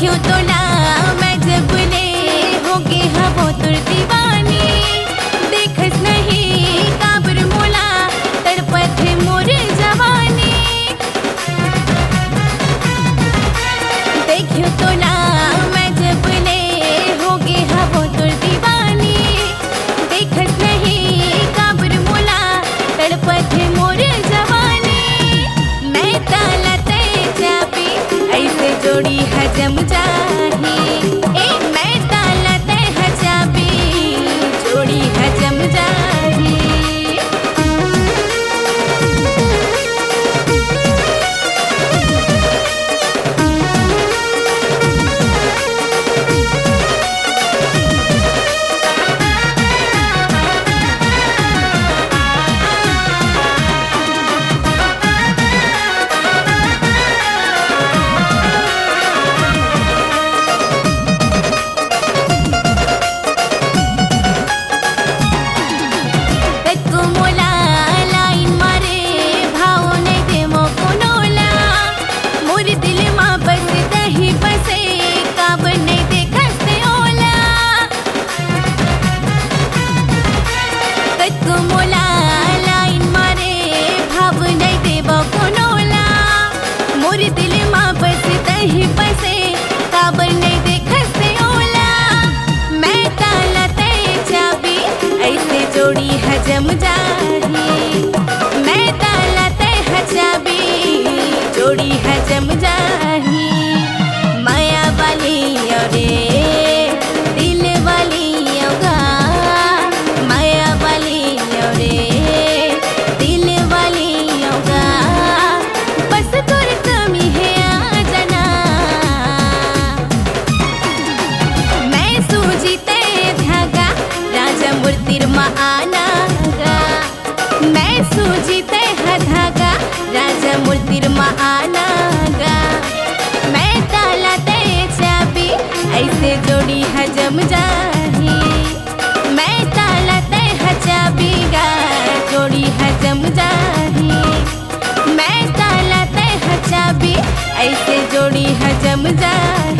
देखियो तो ना मैं जब ले होगे हवो तुर दीवानी देखस नहीं काबर मोला तड़पत है मोर जवानी देखियो तो ना मैं जब ले होगे हवो तुर दीवानी देखस नहीं काबर मोला तड़पत है मोर जवानी मैं ताला ते चाबी ऐसे जोड़ी हजम जाही ए मैं ताला ते चाबी जोड़ी हजम जाही जोड़ी हजम जाही मैं ताला ते चाबी जोड़ी हजम जाही माया वाली रे दिल वाली गा माया वाली रे दिल वाली गा बस तोर कमी है आ जाना मैं सूजी ते धागा राजा मूर्तिर आना गा मैं सूजी ते धागा राजा मूर्तिर आना गा मैं ताला ते चाबी ऐसे जोड़ी हजम जाही मैं ताला ते चाबी गा जोड़ी हजम जाही मैं ताला ते चाबी ऐसे जोड़ी हजम जाही।